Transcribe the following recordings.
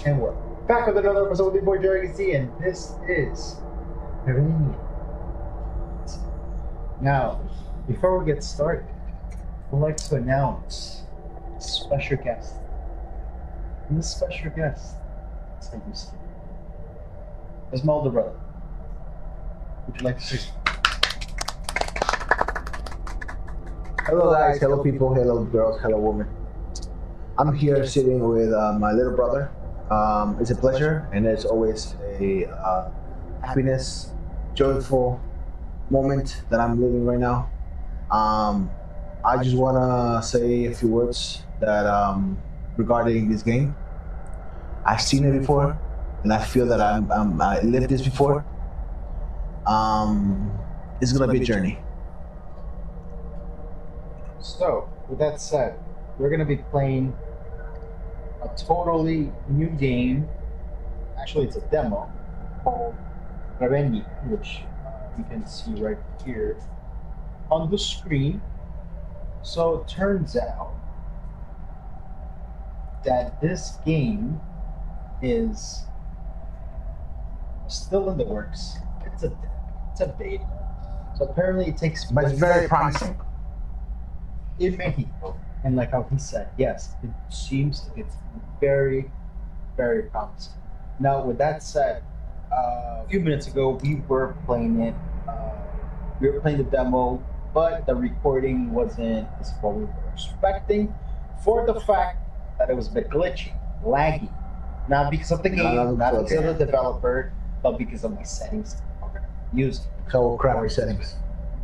And we're back with another episode with your boy Jerry C, and this is Revenia. Now, before we get started, I'd like to announce a special guest. And this special guest is like this. It's my older brother. Would you like to say something? Hello guys, hello people, hello girls, hello women. I'm here sitting with my little brother. It's a pleasure and it's always a happiness, joyful moment that I'm living right now. I just want to say a few words that regarding this game. I've seen it before and I feel that I lived this before. It's gonna be a journey. So, with that said, we're going to be playing a totally new game. Actually, it's a demo called Revenia, which you can see right here on the screen. So, it turns out that this game is still in the works. It's a beta. So, apparently, it takes. But it's very promising. In Mexico, and like how he said, yes, it seems like it's very, very promising. Now, with that said, a few minutes ago we were playing it. We were playing the demo, but the recording wasn't as what we were expecting, for the fact that it was a bit glitchy, laggy, not because of the game, not because of the developer, but because of my settings that I'm using. So crappy settings.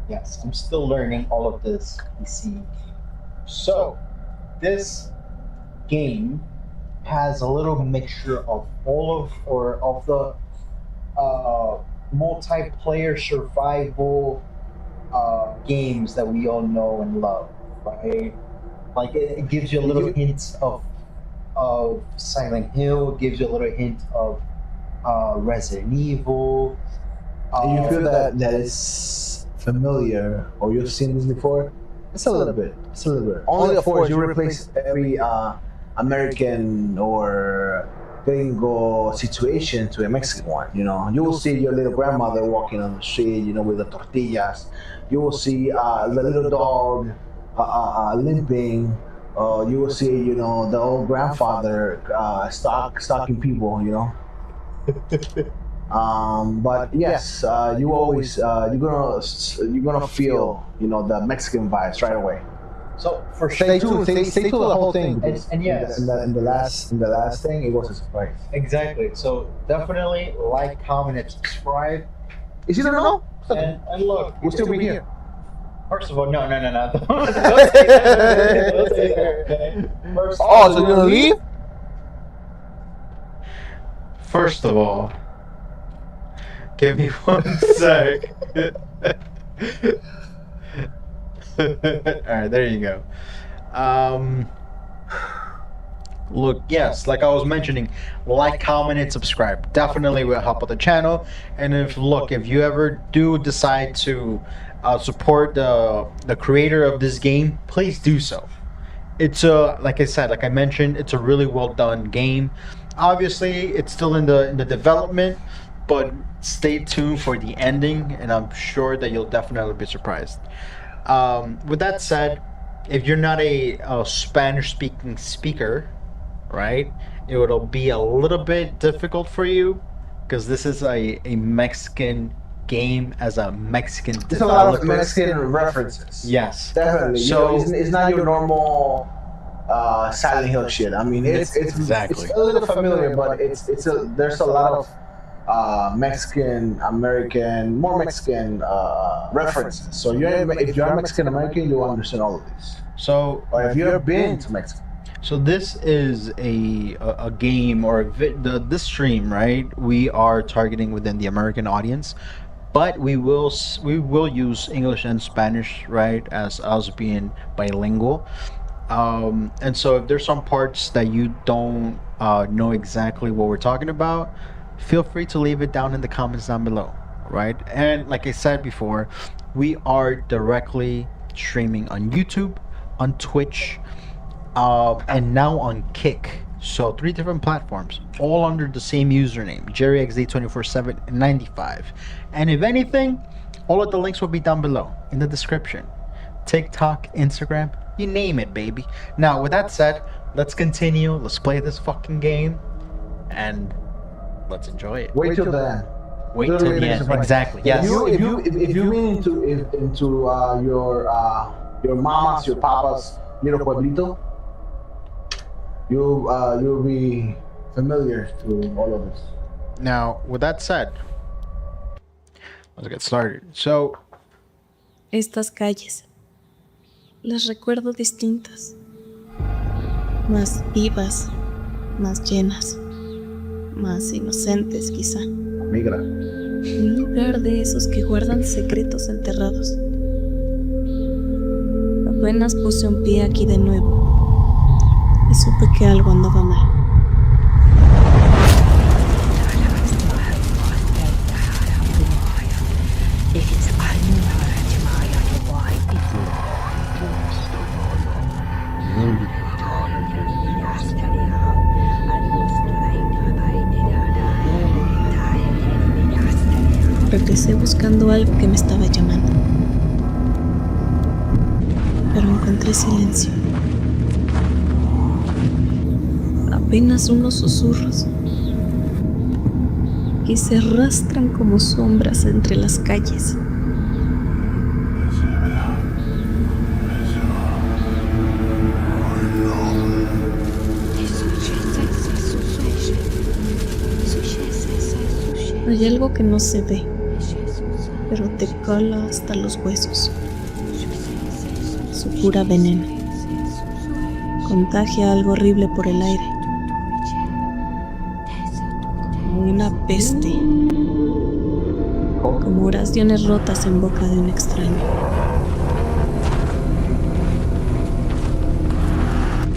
Yes, I'm still learning all of this PC. So, this game has a little mixture of all of the multiplayer survival games that we all know and love, right? Like it gives you a little hint of Silent Hill, gives you a little hint of Resident Evil. And you feel that is familiar, or you've seen this before? It's a little bit. Only of course you replace every American or gringo situation to a Mexican one. You know, you will see your little grandmother walking on the street, you know, with the tortillas. You will see the little dog limping. You will see, you know, the old grandfather stalking people. You know. But yes, you always you're gonna feel, you know, the Mexican vibes right away. So for Stay tuned the whole thing. And yes, in the last thing, it was a surprise. exactly. So definitely like, comment, and subscribe. Is it no? And look, We'll still be here. First of all, no. Don't say that. Don't say that, okay? First of all, So you're gonna leave? First of all, give me 1 sec. Alright, there you go. Look, yes, like I was mentioning, like, comment, and subscribe. Definitely will help out the channel. And if you ever do decide to support the creator of this game, please do so. It's like I mentioned, it's a really well done game. Obviously, it's still in the development, but stay tuned for the ending, and I'm sure that you'll definitely be surprised. With that said, if you're not a Spanish-speaking speaker, right, it will be a little bit difficult for you, because this is a Mexican game as a Mexican There's a lot of Mexican references. yes. Definitely. So- So it's not your normal Silent Hill shit. I mean, it's Exactly. it's a little familiar, but there's a lot of Mexican American, more Mexican references. So if you're Mexican American, you'll understand all of this. So Or if you've been to Mexico. So this is a game, or this stream, right? We are targeting within the American audience, but we will use English and Spanish, right, as us being bilingual. And so if there's some parts that you don't know exactly what we're talking about, feel free to leave it down in the comments down below, right? And like I said before, we are directly streaming on YouTube, on Twitch, and now on Kick. So 3 different platforms, all under the same username, JerryXD24795. And if anything, all of the links will be down below in the description. TikTok, Instagram, you name it, baby. Now, with that said, let's continue. Let's play this fucking game, and let's enjoy it. Wait till the end. Wait till the end. Exactly. Yes. If you mean into your mama's, your papa's little pueblito, you'll be familiar to all of this. Now, with that said, let's get started. So, Estas calles las recuerdo distintas, más vivas, más llenas, más inocentes quizá. Migra. Un lugar de esos que guardan secretos enterrados. Apenas puse un pie aquí de nuevo y supe que algo andaba mal. Regresé buscando algo que me estaba llamando, pero encontré silencio. Apenas unos susurros que se arrastran como sombras entre las calles. Hay algo que no se ve, pero te cala hasta los huesos. Su pura veneno contagia algo horrible por el aire, como una peste, como oraciones rotas en boca de un extraño.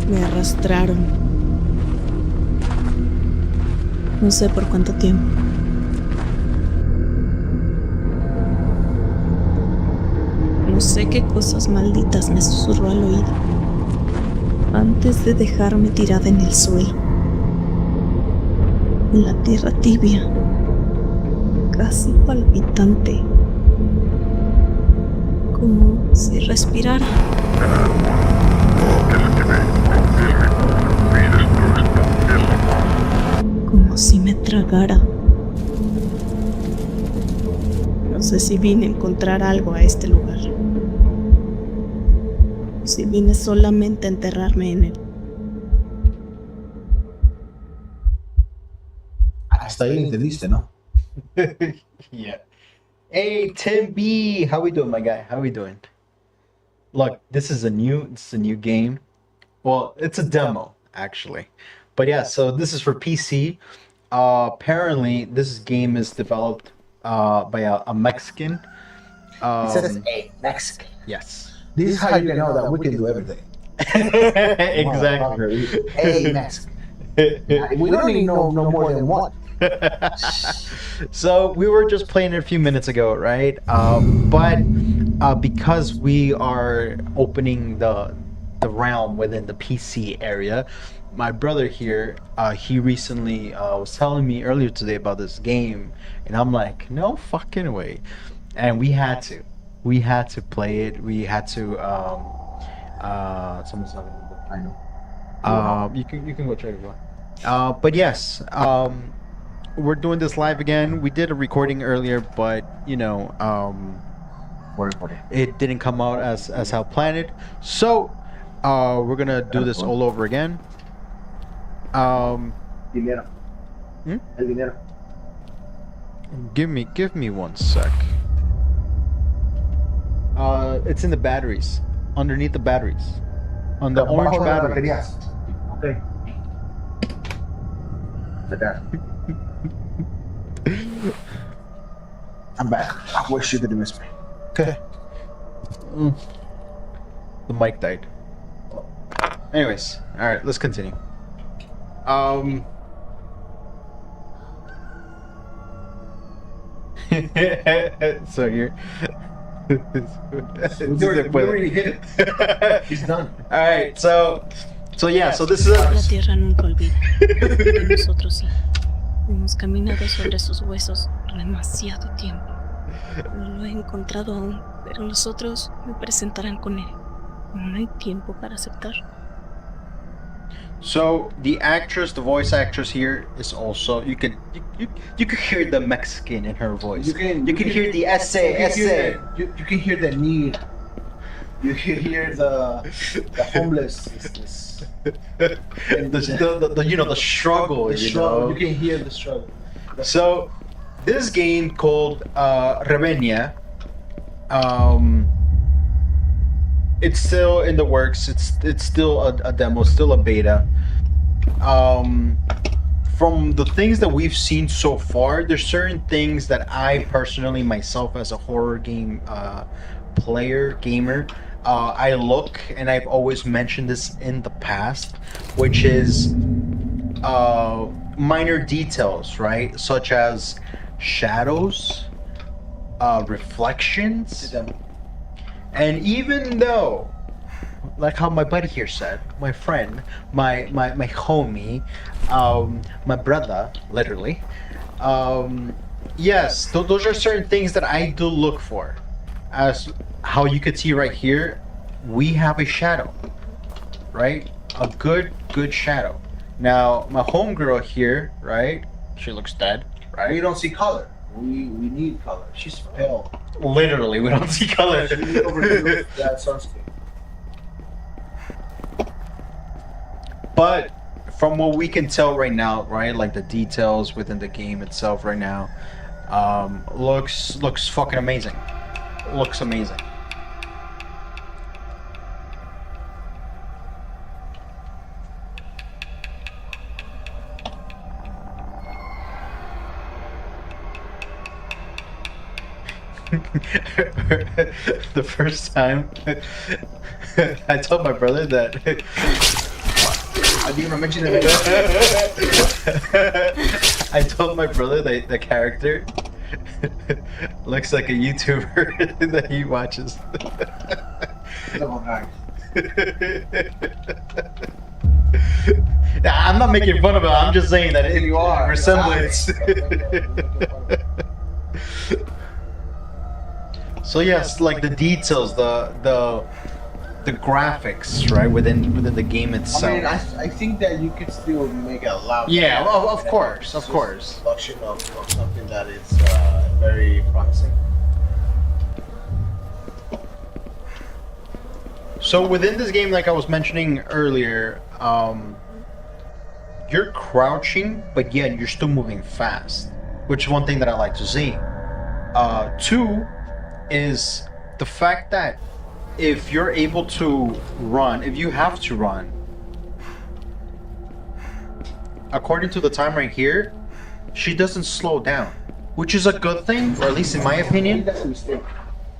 Me arrastraron, no sé por cuánto tiempo. No sé qué cosas malditas me susurró al oído antes de dejarme tirada en el suelo, en la tierra tibia, casi palpitante, como si respirara. Como si me tragara. No sé si vine a encontrar algo a este lugar, o si vine solamente a enterrarme en él. Hasta ahí entendiste, ¿no? yeah. Hey, Tim B, how we doing, my guy? How we doing? Look, this is a new game. Well, it's a demo actually, but yeah. So this is for PC. Apparently, this game is developed by a Mexican. It says a Mexican. Yes. This is how you know that we can do everything. Exactly. A Mexican. We don't need no more than one. So we were just playing it a few minutes ago, right? But because we are opening the realm within the PC area, my brother here, he recently was telling me earlier today about this game, and I'm like, no fucking way. And we had to play it. We had to. Someone's talking. I know. You can go check it out. But yes, we're doing this live again. We did a recording earlier, but you know, We're recording. it didn't come out as how planned. So we're gonna do this all over again. Dinero. Hmm? El dinero. Give me 1 sec. It's in the batteries, underneath the batteries, on the orange Abajo de las battery. baterías. Okay. Acá. I'm back. I wish you didn't miss me. Okay. The mic died. Anyways, all right, let's continue. So here. We already hit it. He's done. All right, so So yeah, so this is La tierra nunca olvida. Y nosotros sí. Hemos caminado sobre sus huesos demasiado tiempo. No lo he encontrado aún, pero los otros me presentarán con él. No hay tiempo para aceptar. So the actress, the voice actress here is also you could hear the Mexican in her voice. You can hear the essay. You can hear the need. You can hear the homelessness. The you know the struggle. The struggle. You can hear the struggle. So this game called Revenia, it's still in the works. It's still a demo, still a beta. From the things that we've seen so far, there's certain things that I personally, myself as a horror game gamer, I look, and I've always mentioned this in the past, which is minor details, right? Such as shadows, reflections. And even though, like how my buddy here said, my friend, my homie, my brother, literally, yes, those are certain things that I do look for. As how you could see right here, we have a shadow, right? A good shadow. Now, my homegirl here, right? She looks dead, right? We don't see color. We need color. She's pale. Literally, we don't see color. She need overlook that sunscreen. But from what we can tell right now, right, like the details within the game itself right now, looks fucking amazing. Looks amazing. The first time I told my brother that I didn't even mention it. I told my brother that the character looks like a YouTuber that he watches. Nah, I'm not making fun of it. I'm just saying that it resemblance. So yes, like the details, the graphics, right, within the game itself. I mean, I think that you could still make a lot. Yeah, of course. Production of something that is very promising. So within this game, like I was mentioning earlier, you're crouching, but yet you're still moving fast, which is one thing that I like to see. Two is the fact that if you're able to run, if you have to run, according to the time right here, she doesn't slow down, which is a good thing, or at least in my opinion.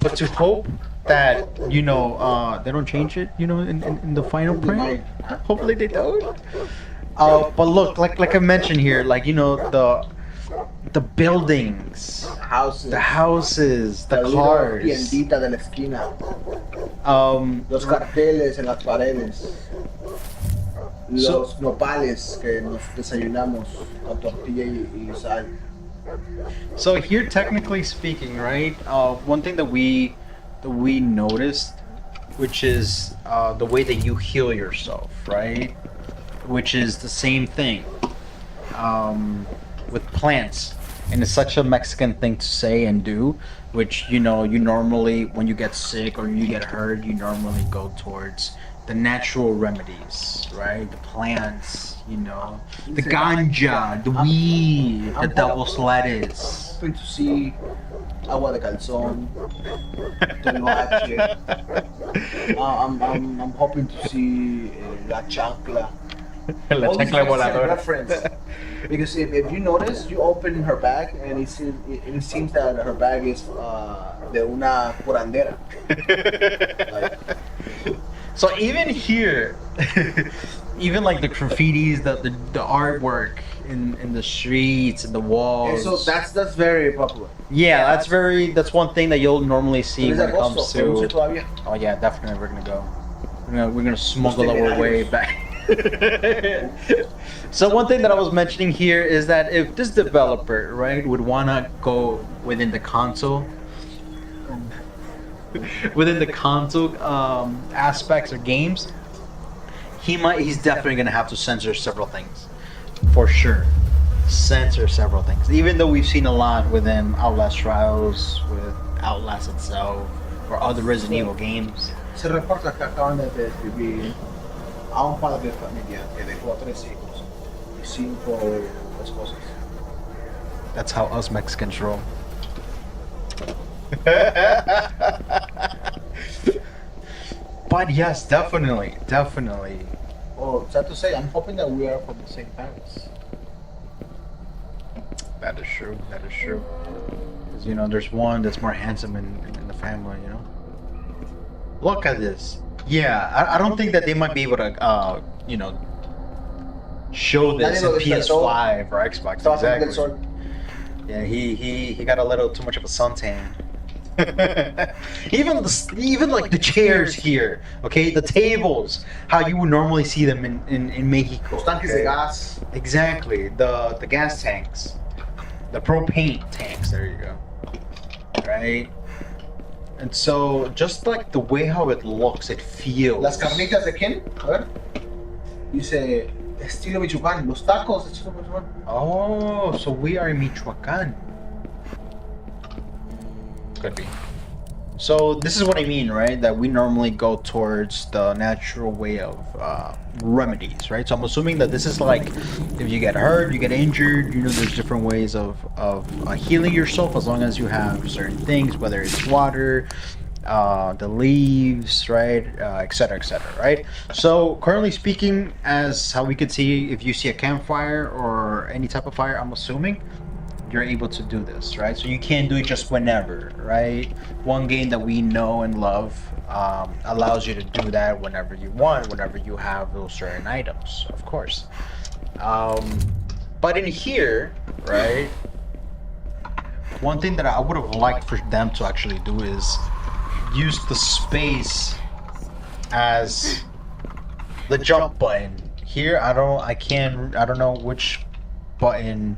But to hope that, you know, they don't change it, you know, in the final print. Hopefully they don't. But look, like I mentioned here, like, you know, the buildings, the houses, the cars, tiendita de la esquina, los carteles en las paredes, los nopales que nos desayunamos con tortilla y sal. So here, technically speaking, right, one thing that we noticed, which is the way that you heal yourself, right, which is the same thing with plants. And it's such a Mexican thing to say and do, which, you know, you normally, when you get sick or you get hurt, you normally go towards the natural remedies, right? The plants, you know, the ganja, the weed, the devil's lettuce. Hoping to see agua de calzón, I'm hoping to see la chancla. La chancla voladora. Reference. Because if you notice, you open her bag and it seems that her bag is de una curandera. So even here, even like the graffitis, the artwork in the streets and the walls. So that's very popular. Yeah, that's one thing that you'll normally see when it comes to. Oh Oh yeah, definitely we're gonna go. We're gonna smuggle our way back. So one thing that I was mentioning here is that if this developer, right, would want to go within the console, aspects or games, he's definitely gonna have to censor several things, for sure. Censor several things, even though we've seen a lot within Outlast Trials, with Outlast itself, or other Resident Evil games. Se reporta que acaban de describir a un padre de familia que dejó 3 hijos y 5 esposas. That's how us Mexicans roll. But yes, definitely. Oh, sad to say, I'm hoping that we are from the same parents. That is true. Because, there's one that's more handsome in the family, Look at this. Yeah, I don't think that they might be able to, show this in PS5 or Xbox. Exactly. Yeah, he got a little too much of a suntan. even like the chairs here, okay, the tables, how you would normally see them in Mexico. Tanques de gas. Exactly, the gas tanks, the propane tanks. There you go. Right. And so, just like the way how it looks, it feels. Las carnitas de quién? A ver. Dice estilo Michoacán. Los tacos de estilo Michoacán. Oh, so we are in Michoacán. Could be. So this is what I mean, right? That we normally go towards the natural way of remedies, right? So I'm assuming that this is like, if you get hurt, you get injured, there's different ways of healing yourself as long as you have certain things, whether it's water, the leaves, right, etc., right? So currently speaking, as how we could see, if you see a campfire or any type of fire, I'm assuming you're able to do this, right? So you can't do it just whenever, right? One game that we know and love allows you to do that whenever you want, whenever you have those certain items, of course. But in here, right, one thing that I would have liked for them to actually do is use the space as the jump button. Here, I don't know which button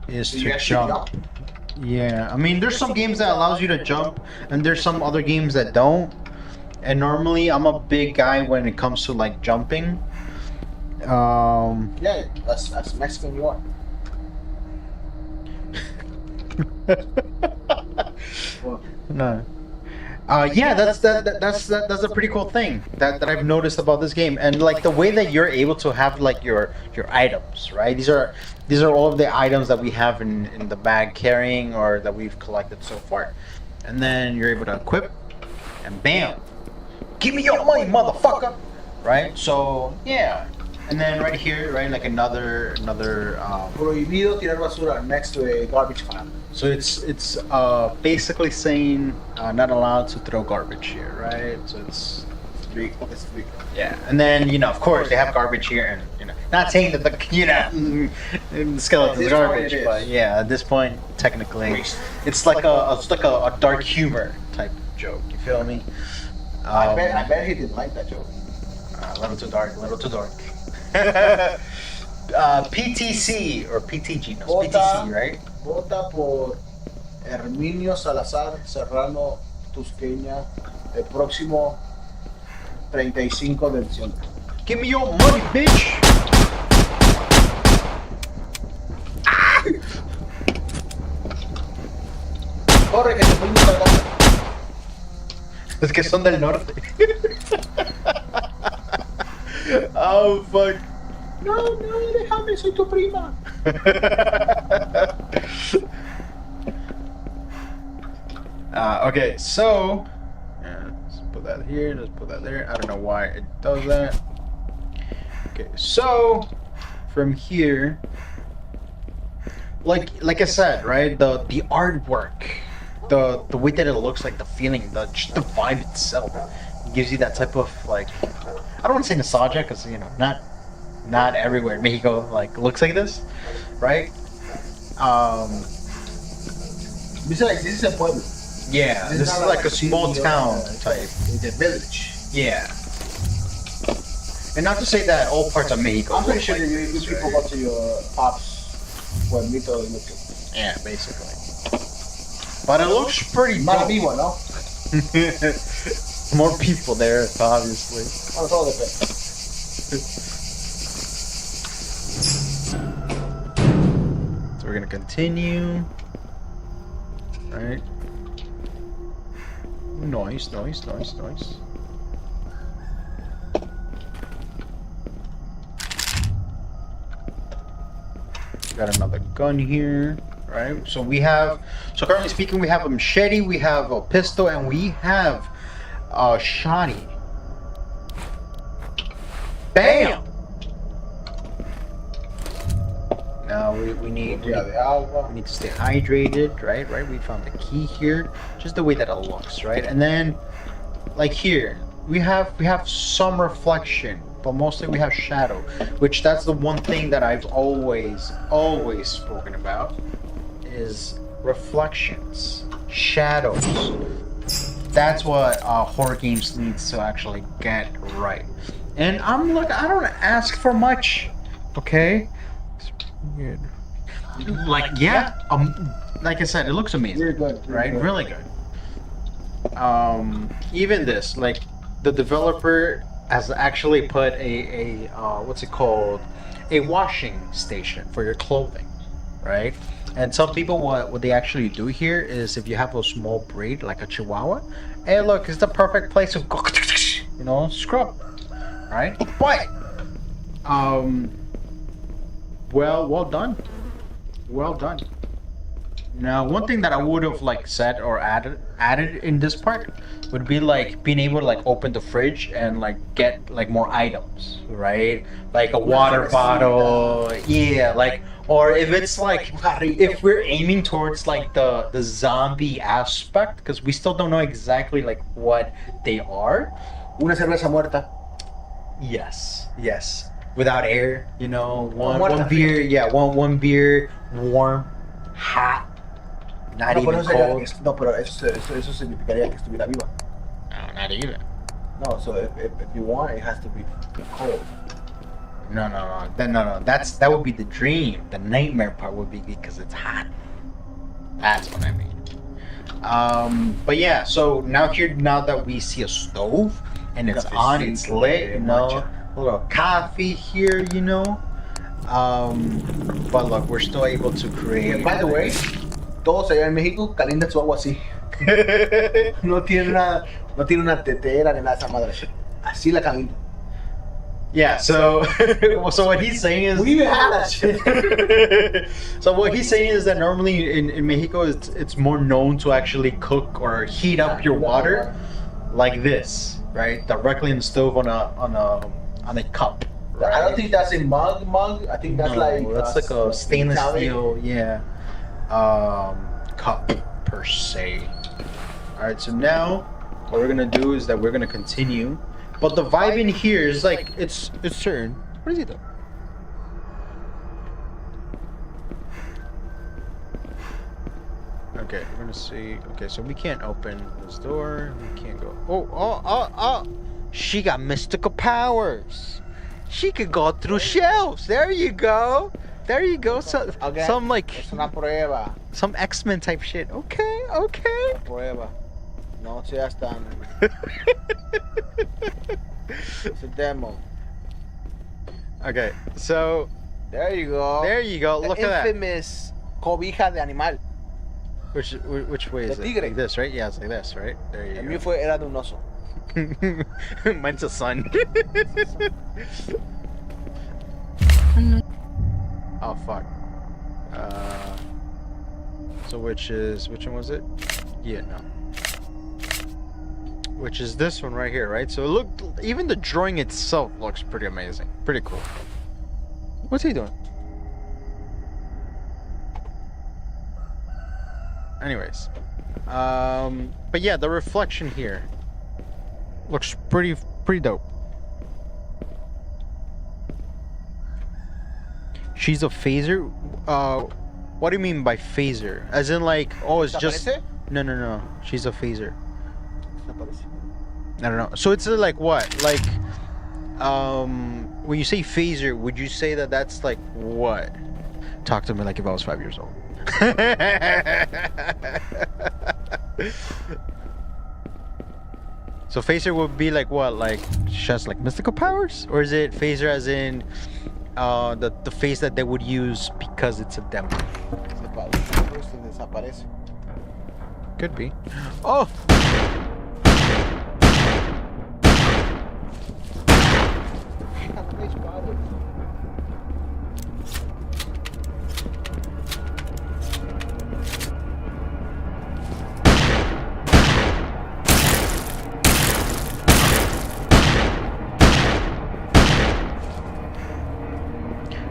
is to jump. Yeah, I mean, there's some games that allows you to jump, and there's some other games that don't. And normally, I'm a big guy when it comes to like jumping. Yeah, as Mexican you are. No. Yeah, that's a pretty cool thing that I've noticed about this game, and like the way that you're able to have like your items, right? These are all of the items that we have in the bag carrying or that we've collected so far, and then you're able to equip, and bam, give me your money, motherfucker, right? So yeah, and then right here, right, like another Prohibido tirar basura next to a garbage can. So it's basically saying not allowed to throw garbage here, right? So it's Rico. yeah, and then of course they have garbage here, and not saying that the the skeleton's garbage, but yeah, at this point technically it's like a dark humor type joke. You feel me? I bet he didn't like that joke. A little too dark. PTC or PTG, no, it's PTC, right? Vota por Herminio Salazar Serrano Tusqueña el próximo 35 de diciembre. Give me your money, bitch! Corre que te voy a cargar. Es que son del norte. Oh, fuck. No, déjame, soy tu prima. Okay, so let's put that here, let's put that there. I don't know why it does that. Okay, so from here, like I said, right, the artwork, the way that it looks, like the feeling, just the vibe itself gives you that type of like, I don't want to say nostalgia because not everywhere in Mexico like looks like this, right? Besides, this is a pueblo. Yeah, this is like a small town type. The village. Yeah. And not to say that all parts of Mexico. I'm pretty look sure like that you this, people right? go to your pops pueblito y look at. Yeah, basically. But it looks pretty Más dope. vivo, ¿no? More people there, obviously. Bueno, todo depende. So we're gonna continue. Right. Nice. Got another gun here, right? So currently speaking, we have a machete, we have a pistol, and we have a shotty. Bam! Now we need to stay hydrated, right? We found the key here, just the way that it looks, right? And then, like here, we have some reflection, but mostly we have shadow, which that's the one thing that I've always spoken about, is reflections, shadows. That's what horror games needs to actually get right. And I don't ask for much, okay? Weird. Like like I said, it looks amazing. Really good, right? Really good. Even this, like the developer has actually put a what's it called? A washing station for your clothing, right? And some people, what they actually do here is, if you have a small breed like a Chihuahua, hey, look, it's the perfect place to go, scrub, right? But well done. Now, one thing that I would have said or added in this part would be being able to open the fridge and get more items, right? Like a water bottle, yeah, or if it's if we're aiming towards the zombie aspect, because we still don't know exactly what they are. Una cerveza muerta. Yes. Without air, one Muerta. beer, one beer, warm, hot, not even cold. No, pero eso significaría que estuviera viva. No, not even. No, so if you want, it has to be cold. No. That would be the dream. The nightmare part would be because it's hot. That's what I mean. But yeah, so now that we see a stove and it's on, it's lit, a little coffee here, but look, we're still able to create. And by the way, todos allá en México calientan su agua así. No tiene una tetera ni nada de esa madre. Así la calientan. Yeah, so what he's saying is, We even have that shit. so what he's saying is that normally in Mexico it's more known to actually cook or heat up your water like this, right? Directly in the stove on a cup. Right? I don't think that's a mug. I think that's that's like a stainless Italian. steel, cup per se. All right, so now what we're gonna do is that we're gonna continue, but the vibe in here is it's certain. What is he doing? Okay, we're gonna see. Okay, so we can't open this door. We can't go. Oh! She got mystical powers. She could go through shelves. There you go. So, Okay. some Es una prueba. some X-Men type shit. Okay. Prueba. No seas tan. It's a demo. Okay, so There you go. Look The at that. infamous cobija de animal. Which way is The it? tigre. Like this, right? Yeah, it's like this, right? There El you mío era de un oso. go. Mine's a sun. No, Oh fuck. So which one was it? Yeah, no. Which is this one right here, right? So it looked, even the drawing itself looks pretty amazing, pretty cool. What's he doing? Anyways, but yeah, the reflection here looks pretty dope. She's a phaser. What do you mean by phaser? As in it's just no. She's a phaser. I don't know. So it's like what? When you say phaser, would you say that that's like what? Talk to me like if I was 5 years old. So phaser would be like what? Like just like mystical powers, or is it phaser as in the phase that they would use because it's a demo? Se desaparece. Could be. Oh.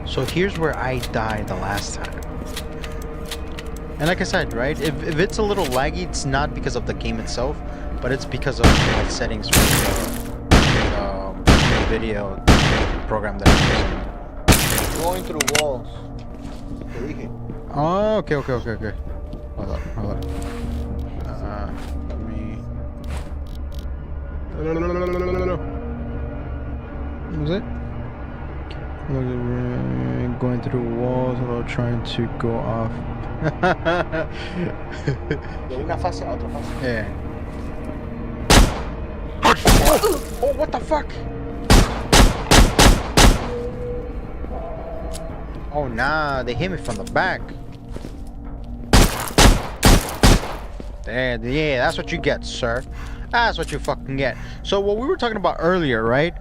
So here's where I died the last time. And like I said, right, if it's a little laggy, it's not because of the game itself, but it's because of my settings for the video program that I'm using. Going through walls. Te dije. Oh, okay. Hold up. Let me... What was it? Going through walls while trying to go off. De una fase a otra fase. Yeah. Oh, what the fuck? Oh, nah, they hit me from the back. There, yeah, that's what you get, sir. That's what you fucking get. So what we were talking about earlier, right?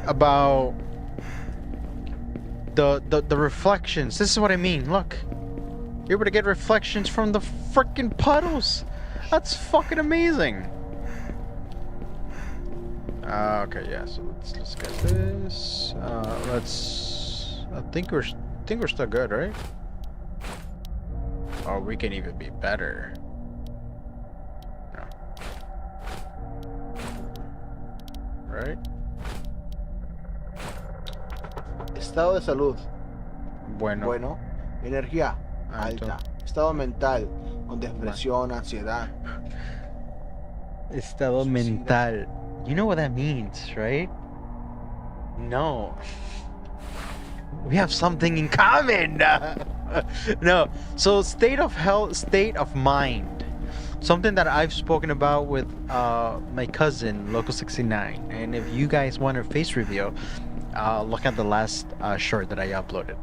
About the reflections. This is what I mean. Look, you're able to get reflections from the freaking puddles. That's fucking amazing. Okay, yeah. So let's get this. I think we're still good, right? Oh, we can even be better. No. Right? Estado de salud. Bueno. Energía Alto. alta. Estado mental con depresión, ansiedad. Estado mental. You know what that means, right? No. We have something in common. No. So state of health, state of mind. Something that I've spoken about with my cousin, Loco69. And if you guys want a face reveal, look at the last short that I uploaded.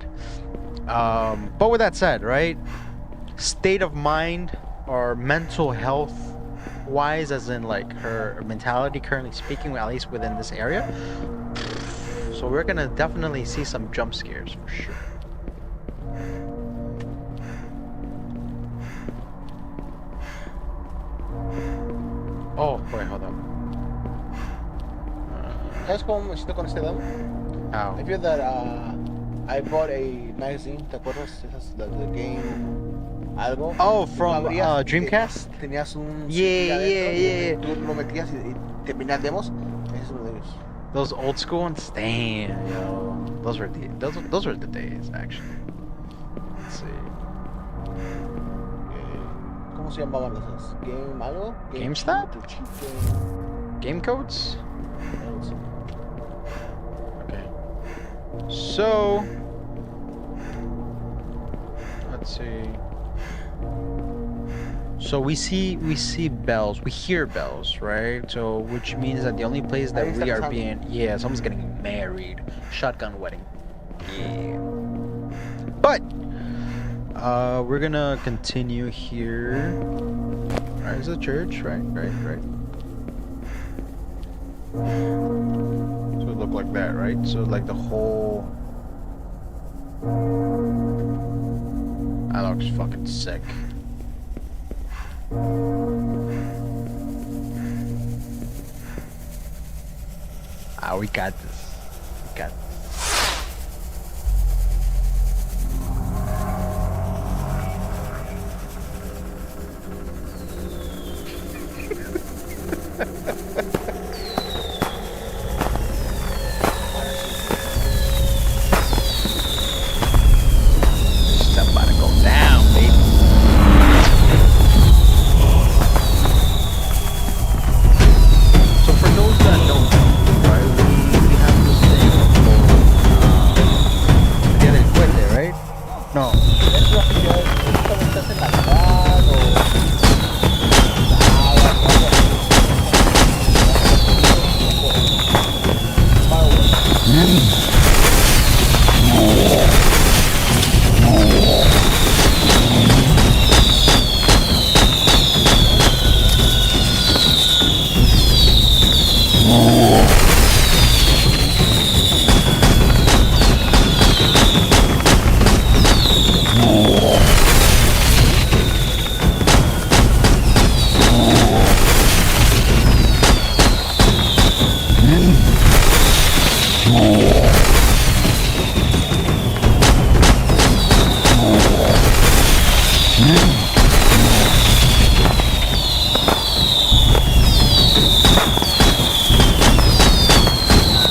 But with that said, right? State of mind or mental health wise, as in like her mentality currently speaking, at least within this area. So we're gonna definitely see some jump scares for sure. Oh, wait, hold up. ¿Sabes cómo me siento con este demo? Ow. I feel that I bought a magazine, ¿te acuerdas? Esas the game algo. Oh, Tú from abrías y Dreamcast? Tenías un Yeah, CD yeah. adentro, Tú lo metías y terminas demos. Ese es uno de ellos. Those old school ones? Damn, yo. Those were the days, actually. Let's see. ¿Cómo se llamaban esas? ¿Game algo? GameStop? Game codes? Algo así. Okay. So, let's see. So we see bells. We hear bells, right? So which means that the only place that we are being, yeah, someone's getting married, shotgun wedding. Yeah. But we're gonna continue here. Alright, it's a church, right. So it looked like that, right? So like the whole. That looks fucking sick. Ah, we got this. We got this. It's about to go down, baby. So for those that don't know, right, we have this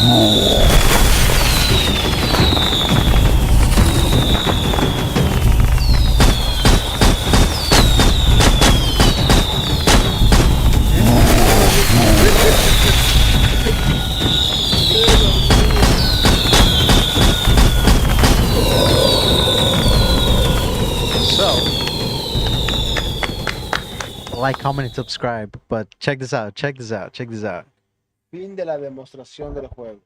So, like, comment, and subscribe. But check this out. Check this out. Check this out. Fin de la demostración del juego.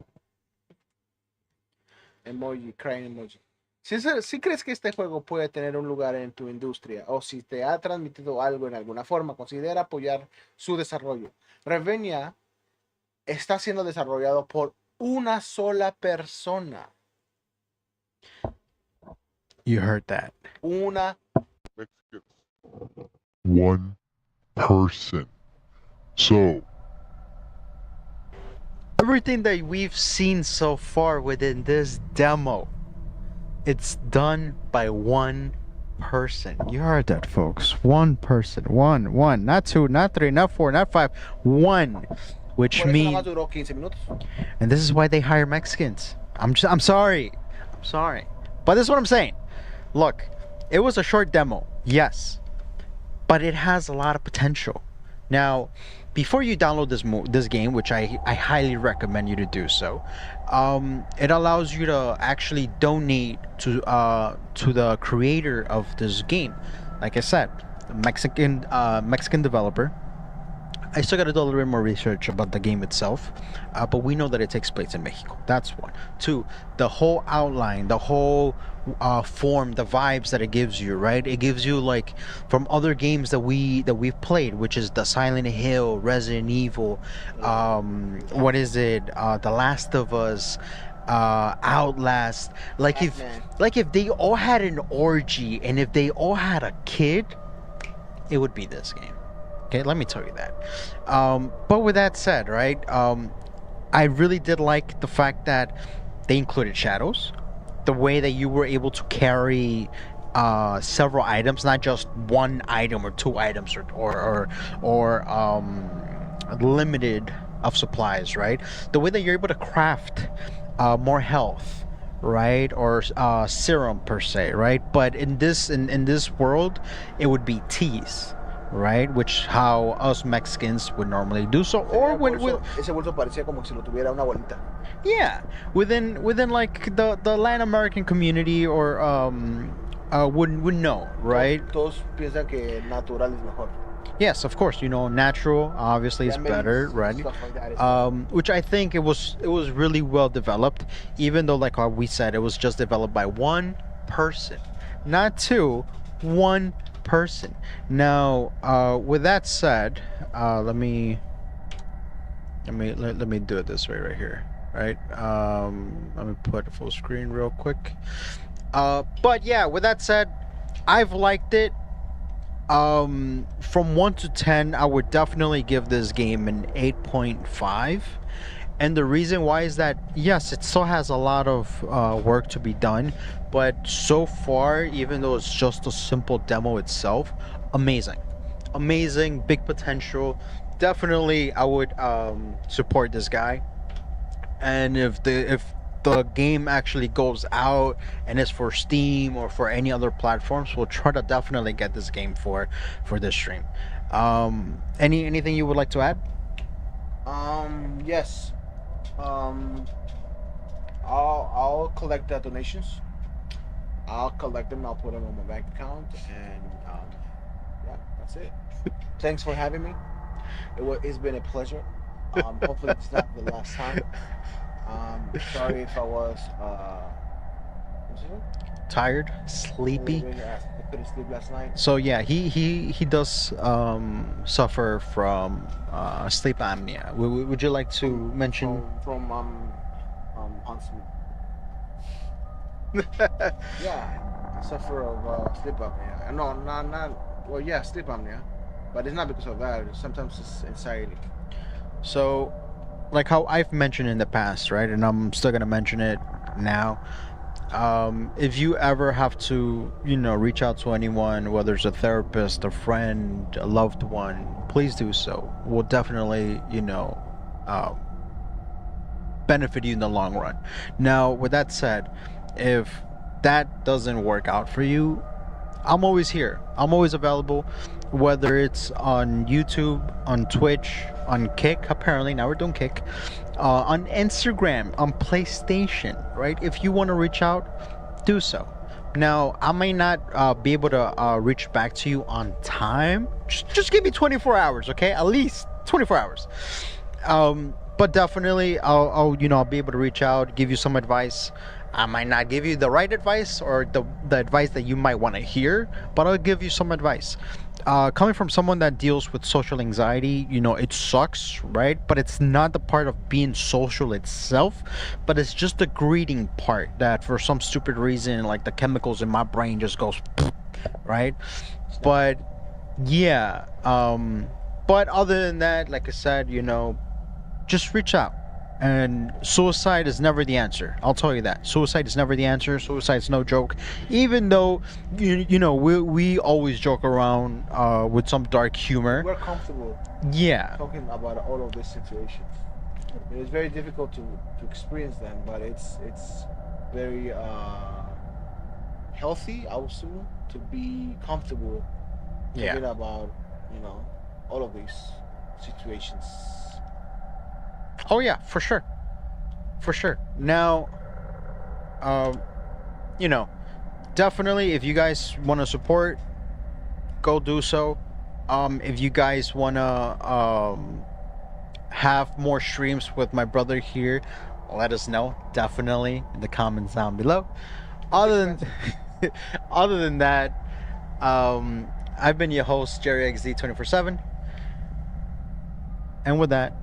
Emoji, crying emoji. Si crees que este juego puede tener un lugar en tu industria o si te ha transmitido algo en alguna forma, considera apoyar su desarrollo. Revenia está siendo desarrollado por una sola persona. You heard that. Una. One person. So, Everything that we've seen so far within this demo, it's done by one person. You heard that, folks. One person. One. Not two, not three, not four, not five. One. Which Por eso means, nomás duró 15 minutos. and this is why they hire Mexicans. I'm sorry. But this is what I'm saying. Look, it was a short demo, yes, but it has a lot of potential. Now, before you download this game, which I highly recommend you to do so, it allows you to actually donate to the creator of this game. Like I said, the Mexican developer. I still got to do a little bit more research about the game itself, but we know that it takes place in Mexico. That's one. Two, the whole outline, the whole form, the vibes that it gives you, right? It gives you like from other games that we've played, which is the Silent Hill, Resident Evil, what is it? The Last of Us, Outlast. Like if they all had an orgy and if they all had a kid, it would be this game. Okay, let me tell you that. But with that said, right, I really did like the fact that they included shadows, the way that you were able to carry several items, not just one item or two items or limited of supplies, right? The way that you're able to craft more health, right, or serum per se, right? But in this world, it would be teas. Right, which how us Mexicans would normally do so, or Ese bolso parecía como si lo tuviera una bolita. yeah, within like the Latin American community or would know, right? Todos piensan que natural es mejor. Yes, of course, natural obviously is better, right? Stuff like that is Which I think it was really well developed, even though like how we said it was just developed by one person, not two, one person. Now, with that said, let me do it this way right here, right? Let me put full screen real quick. But yeah, with that said, I've liked it. From 1 to 10, I would definitely give this game an 8.5. And the reason why is that, yes, it still has a lot of work to be done, but so far, even though it's just a simple demo itself, amazing, big potential. Definitely, I would support this guy. And if the game actually goes out and is for Steam or for any other platforms, we'll try to definitely get this game for this stream. Anything you would like to add? Yes. I'll collect the donations. I'll collect them. I'll put them on my bank account, and yeah, that's it. Thanks for having me. It's been a pleasure. Hopefully it's not the last time. Sorry if I was Tired, sleepy. I couldn't sleep last night. So yeah, he does suffer from sleep apnea. Would you like to mention? From Huntsman. Yeah, I suffer of sleep apnea. No, not. Well, yeah, sleep apnea, but it's not because of that. Sometimes it's anxiety. So, like how I've mentioned in the past, right, and I'm still gonna mention it now. If you ever have to, reach out to anyone, whether it's a therapist, a friend, a loved one, please do so. We'll definitely, benefit you in the long run. Now, with that said, if that doesn't work out for you, I'm always here. I'm always available, whether it's on YouTube, on Twitch, on Kick. Apparently, now we're doing Kick, on Instagram, on PlayStation. Right? If you want to reach out, do so. Now, I may not be able to reach back to you on time. Just give me 24 hours, okay? At least 24 hours. But definitely, I'll be able to reach out, give you some advice. I might not give you the right advice or the advice that you might want to hear, but I'll give you some advice. Coming from someone that deals with social anxiety, it sucks, right? But it's not the part of being social itself, but it's just the greeting part that for some stupid reason, like the chemicals in my brain just goes, right? But yeah, but other than that, like I said, just reach out. And suicide is never the answer. I'll tell you that. Suicide is never the answer. Suicide's no joke. Even though, we always joke around with some dark humor. We're comfortable Yeah. talking about all of these situations. It's very difficult to experience them, but it's very healthy, I would assume, to be comfortable talking about all of these situations. Oh yeah, for sure. For sure. Now, definitely if you guys want to support, go do so. If you guys want to have more streams with my brother here, let us know. Definitely in the comments down below. Other than that, I've been your host, Jerry XD 24/7. And with that,